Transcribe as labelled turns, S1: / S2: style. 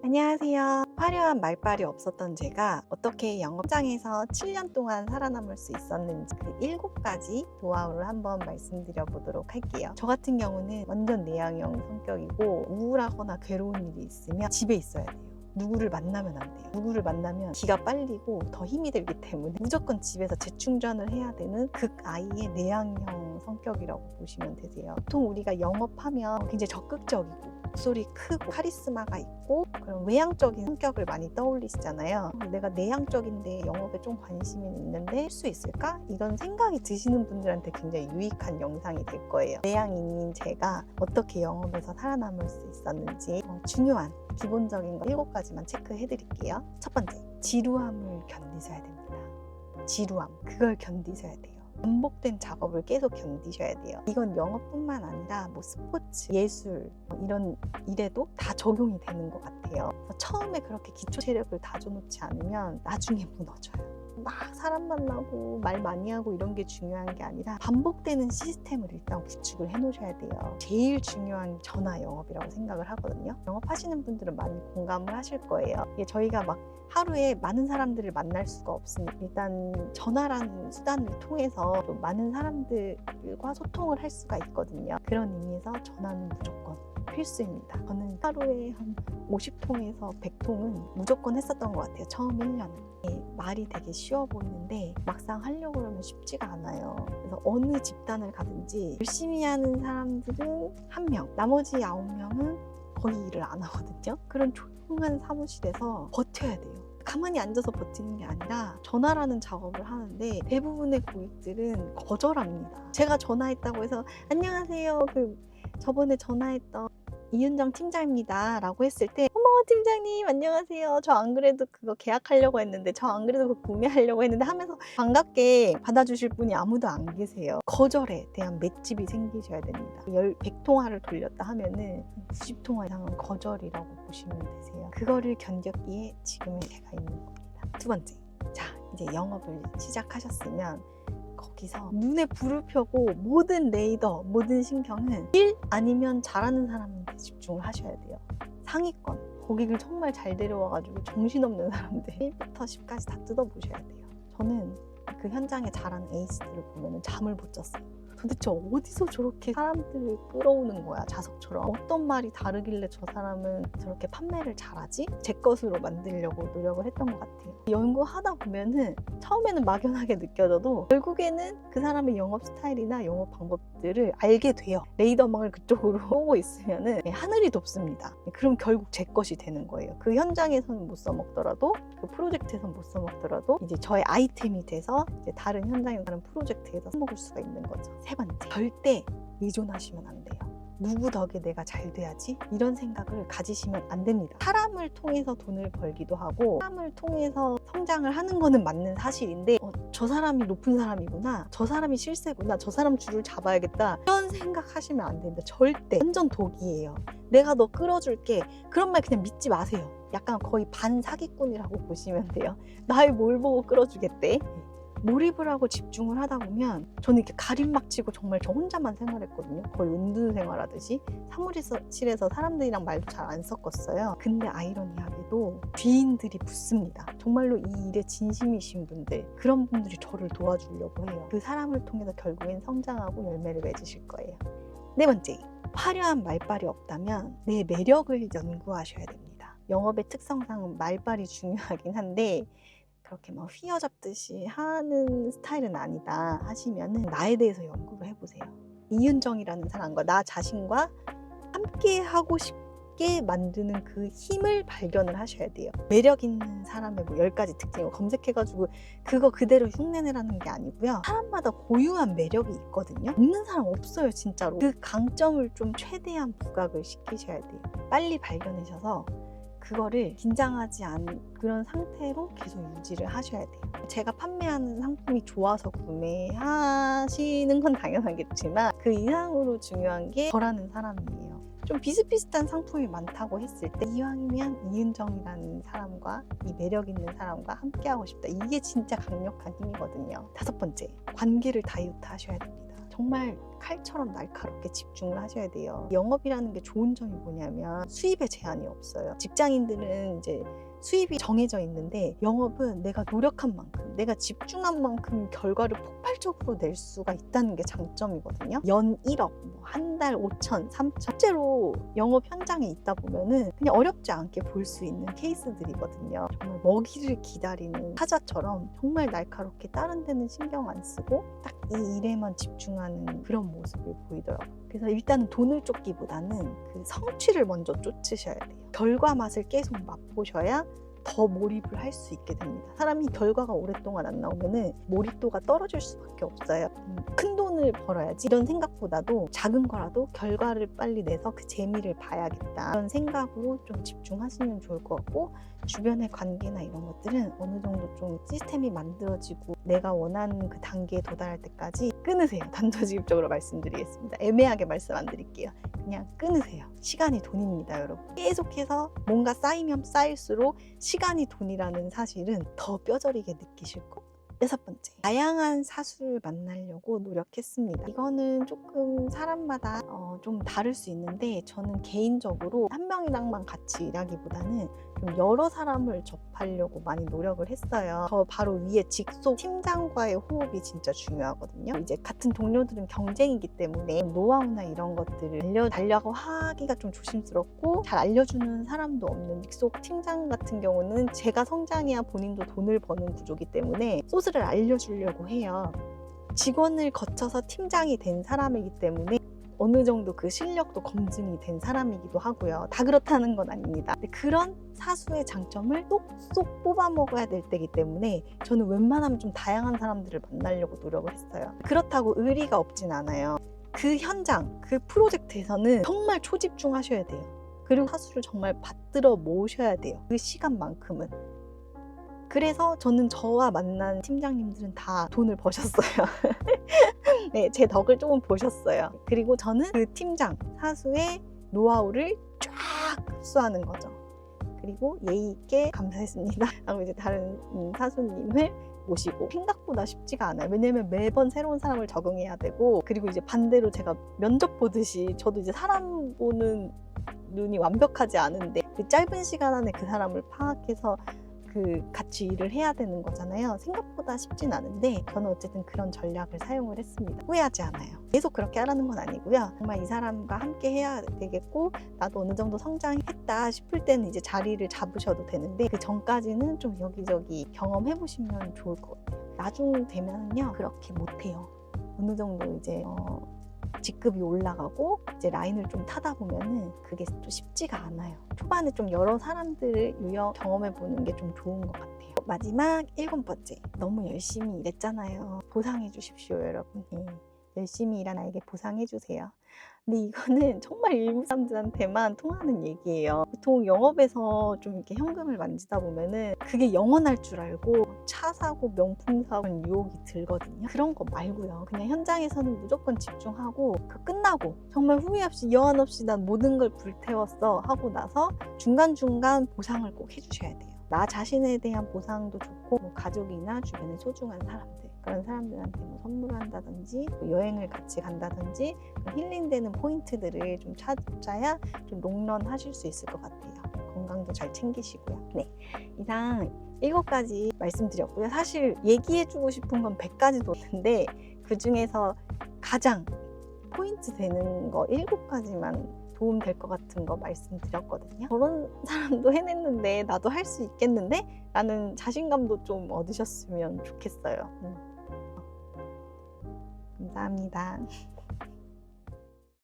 S1: 안녕하세요. 화려한 말발이 없었던 제가 어떻게 영업장에서 7년 동안 살아남을 수 있었는지 그 7가지 노하우를 한번 말씀드려 보도록 할게요. 저 같은 경우는 완전 내향형 성격이고 우울하거나 괴로운 일이 있으면 집에 있어야 돼요. 누구를 만나면 안 돼요. 누구를 만나면 기가 빨리고 더 힘이 들기 때문에 무조건 집에서 재충전을 해야 되는 극아이의 내향형 성격이라고 보시면 되세요. 보통 우리가 영업하면 굉장히 적극적이고 목소리 크고 카리스마가 있고 그런 외향적인 성격을 많이 떠올리시잖아요. 내가 내향적인데 영업에 좀 관심이 있는데 할 수 있을까? 이런 생각이 드시는 분들한테 굉장히 유익한 영상이 될 거예요. 내향인인 제가 어떻게 영업에서 살아남을 수 있었는지 중요한 기본적인 거 7가지만 체크해 드릴게요. 첫 번째, 지루함을 견디셔야 됩니다. 지루함, 그걸 견디셔야 돼요. 반복된 작업을 계속 견디셔야 돼요. 이건 영업뿐만 아니라 스포츠, 예술 이런 일에도 다 적용이 되는 것 같아요. 처음에 그렇게 기초 체력을 다져놓지 않으면 나중에 무너져요. 막 사람 만나고 말 많이 하고 이런 게 중요한 게 아니라 반복되는 시스템을 일단 구축을 해 놓으셔야 돼요. 제일 중요한 게 전화 영업이라고 생각을 하거든요. 영업하시는 분들은 많이 공감을 하실 거예요. 저희가 막 하루에 많은 사람들을 만날 수가 없으니 일단 전화라는 수단을 통해서 좀 많은 사람들과 소통을 할 수가 있거든요. 그런 의미에서 전화는 무조건 필수입니다. 저는 하루에 한 50통에서 100통은 무조건 했었던 것 같아요. 처음 1년은. 말이 되게 쉬워 보이는데 막상 하려고 하면 쉽지가 않아요. 그래서 어느 집단을 가든지 열심히 하는 사람들은 1명, 나머지 9명은 거의 일을 안 하거든요. 그런 조용한 사무실에서 버텨야 돼요. 가만히 앉아서 버티는 게 아니라 전화라는 작업을 하는데 대부분의 고객들은 거절합니다. 제가 전화했다고 해서 안녕하세요, 저번에 전화했던 이은정 팀장입니다 라고 했을 때 어머 팀장님 안녕하세요, 저 안 그래도 그거 계약하려고 했는데, 저 안 그래도 그거 구매하려고 했는데 하면서 반갑게 받아주실 분이 아무도 안 계세요. 거절에 대한 맷집이 생기셔야 됩니다. 100통화를 돌렸다 하면은 90통화 이상은 거절이라고 보시면 되세요. 그거를 견뎠기에 지금의 제가 있는 겁니다. 두 번째, 자 이제 영업을 시작하셨으면 거기서 눈에 불을 펴고 모든 레이더, 모든 신경은 1 아니면 잘하는 사람한테 집중을 하셔야 돼요. 상위권, 고객을 정말 잘 데려와가지고 정신없는 사람들 1부터 10까지 다 뜯어보셔야 돼요. 저는 그 현장에 잘하는 에이스들을 보면 잠을 못 잤어요. 도대체 어디서 저렇게 사람들을 끌어오는 거야, 자석처럼. 어떤 말이 다르길래 저 사람은 저렇게 판매를 잘하지? 제 것으로 만들려고 노력을 했던 것 같아요. 연구하다 보면은 처음에는 막연하게 느껴져도 결국에는 그 사람의 영업 스타일이나 영업 방법들을 알게 돼요. 레이더망을 그쪽으로 쏘고 있으면은 하늘이 돋습니다. 그럼 결국 제 것이 되는 거예요. 그 현장에서는 못 써먹더라도, 그 프로젝트에서는 못 써먹더라도 이제 저의 아이템이 돼서 이제 다른 현장에 다른 프로젝트에서 써먹을 수가 있는 거죠. 세 번째, 절대 의존하시면 안 돼요. 누구 덕에 내가 잘 돼야지? 이런 생각을 가지시면 안 됩니다. 사람을 통해서 돈을 벌기도 하고 사람을 통해서 성장을 하는 거는 맞는 사실인데 저 사람이 높은 사람이구나, 저 사람이 실세구나, 저 사람 줄을 잡아야겠다, 이런 생각하시면 안 됩니다. 절대. 완전 독이에요. 내가 너 끌어줄게, 그런 말 그냥 믿지 마세요. 약간 거의 반사기꾼이라고 보시면 돼요. 나의 뭘 보고 끌어주겠대? 몰입을 하고 집중을 하다 보면 저는 이렇게 가림막 치고 정말 저 혼자만 생활했거든요. 거의 은둔 생활하듯이. 사무실에서 사람들이랑 말도 잘 안 섞었어요. 근데 아이러니하게도 귀인들이 붙습니다. 정말로 이 일에 진심이신 분들, 그런 분들이 저를 도와주려고 해요. 그 사람을 통해서 결국엔 성장하고 열매를 맺으실 거예요. 네 번째, 화려한 말발이 없다면 내 매력을 연구하셔야 됩니다. 영업의 특성상 말발이 중요하긴 한데 그렇게 막 휘어잡듯이 하는 스타일은 아니다 하시면은 나에 대해서 연구를 해보세요. 이은정이라는 사람과 나 자신과 함께 하고 싶게 만드는 그 힘을 발견을 하셔야 돼요. 매력 있는 사람의 10가지 특징을 검색해가지고 그거 그대로 흉내내라는 게 아니고요. 사람마다 고유한 매력이 있거든요. 없는 사람 없어요, 진짜로. 그 강점을 좀 최대한 부각을 시키셔야 돼요. 빨리 발견하셔서 그거를 긴장하지 않은 그런 상태로 계속 유지를 하셔야 돼요. 제가 판매하는 상품이 좋아서 구매하시는 건 당연하겠지만 그 이상으로 중요한 게 저라는 사람이에요. 좀 비슷비슷한 상품이 많다고 했을 때 이왕이면 이은정이라는 사람과, 이 매력 있는 사람과 함께 하고 싶다. 이게 진짜 강력한 힘이거든요. 5번째, 관계를 다이어트 하셔야 됩니다. 정말 칼처럼 날카롭게 집중을 하셔야 돼요. 영업이라는 게 좋은 점이 뭐냐면 수입에 제한이 없어요. 직장인들은 이제 수입이 정해져 있는데 영업은 내가 노력한 만큼, 내가 집중한 만큼 결과를 폭발적으로 낼 수가 있다는 게 장점이거든요. 연 1억, 한 달 5천, 3천. 실제로 영업 현장에 있다 보면은 그냥 어렵지 않게 볼 수 있는 케이스들이거든요. 정말 먹이를 기다리는 사자처럼 정말 날카롭게 다른 데는 신경 안 쓰고 딱 이 일에만 집중하는 그런 모습을 보이더라고요. 그래서 일단은 돈을 쫓기보다는 그 성취를 먼저 쫓으셔야 돼요. 결과 맛을 계속 맛보셔야 더 몰입을 할 수 있게 됩니다. 사람이 결과가 오랫동안 안 나오면은 몰입도가 떨어질 수밖에 없어요. 큰 돈을 벌어야지 이런 생각보다도 작은 거라도 결과를 빨리 내서 그 재미를 봐야겠다 이런 생각으로 좀 집중하시면 좋을 것 같고, 주변의 관계나 이런 것들은 어느 정도 좀 시스템이 만들어지고 내가 원하는 그 단계에 도달할 때까지 끊으세요. 단도직입적으로 말씀드리겠습니다. 애매하게 말씀 안 드릴게요. 그냥 끊으세요. 시간이 돈입니다, 여러분. 계속해서 뭔가 쌓이면 쌓일수록 시간이 돈이라는 사실은 더 뼈저리게 느끼실 거예요. 6번째, 다양한 사수를 만나려고 노력했습니다. 이거는 조금 사람마다 좀 다를 수 있는데, 저는 개인적으로 한 명이랑만 같이 일하기보다는 좀 여러 사람을 접하려고 많이 노력을 했어요. 저 바로 위에 직속 팀장과의 호흡이 진짜 중요하거든요. 이제 같은 동료들은 경쟁이기 때문에 노하우나 이런 것들을 알려달라고 하기가 좀 조심스럽고, 잘 알려주는 사람도 없는 직속 팀장 같은 경우는 제가 성장해야 본인도 돈을 버는 구조기 때문에 소스를 알려주려고 해요. 직원을 거쳐서 팀장이 된 사람이기 때문에 어느 정도 그 실력도 검증이 된 사람이기도 하고요. 다 그렇다는 건 아닙니다. 근데 그런 사수의 장점을 쏙쏙 뽑아 먹어야 될 때이기 때문에 저는 웬만하면 좀 다양한 사람들을 만나려고 노력을 했어요. 그렇다고 의리가 없진 않아요. 그 현장, 그 프로젝트에서는 정말 초집중하셔야 돼요. 그리고 사수를 정말 받들어 모으셔야 돼요. 그 시간만큼은. 그래서 저는 저와 만난 팀장님들은 다 돈을 버셨어요. 네, 제 덕을 조금 보셨어요. 그리고 저는 그 팀장, 사수의 노하우를 쫙 흡수하는 거죠. 그리고 예의 있게 감사했습니다 하고 이제 다른 사수님을 모시고, 생각보다 쉽지가 않아요. 왜냐면 매번 새로운 사람을 적응해야 되고, 그리고 이제 반대로 제가 면접 보듯이 저도 이제 사람 보는 눈이 완벽하지 않은데 그 짧은 시간 안에 그 사람을 파악해서 같이 일을 해야 되는 거잖아요. 생각보다 쉽진 않은데 저는 어쨌든 그런 전략을 사용을 했습니다. 후회하지 않아요. 계속 그렇게 하라는 건 아니고요. 정말 이 사람과 함께 해야 되겠고 나도 어느 정도 성장했다 싶을 때는 이제 자리를 잡으셔도 되는데, 그 전까지는 좀 여기저기 경험해 보시면 좋을 것 같아요. 나중 되면요 그렇게 못해요. 어느 정도 이제 직급이 올라가고 이제 라인을 좀 타다 보면은 그게 또 쉽지가 않아요. 초반에 좀 여러 사람들을 유형 경험해 보는 게 좀 좋은 것 같아요. 마지막 7번째, 너무 열심히 일했잖아요. 보상해 주십시오, 여러분. 열심히 일한 나에게 보상해 주세요. 근데 이거는 정말 일부 사람들한테만 통하는 얘기예요. 보통 영업에서 좀 이렇게 현금을 만지다 보면은 그게 영원할 줄 알고 차 사고 명품 사고 유혹이 들거든요. 그런 거 말고요. 그냥 현장에서는 무조건 집중하고 그 끝나고 정말 후회 없이 여한 없이 난 모든 걸 불태웠어 하고 나서 중간중간 보상을 꼭 해주셔야 돼요. 나 자신에 대한 보상도 좋고, 가족이나 주변의 소중한 사람들, 그런 사람들한테 선물을 한다든지 여행을 같이 간다든지 힐링되는 포인트들을 좀 찾아야 좀 롱런 하실 수 있을 것 같아요. 건강도 잘 챙기시고요. 네, 이상 7가지 말씀드렸고요. 사실 얘기해주고 싶은 건 100가지도 있는데 그 중에서 가장 포인트 되는 거 7가지만 도움 될 것 같은 거 말씀드렸거든요. 저런 사람도 해냈는데 나도 할 수 있겠는데? 라는 자신감도 좀 얻으셨으면 좋겠어요. 감사합니다.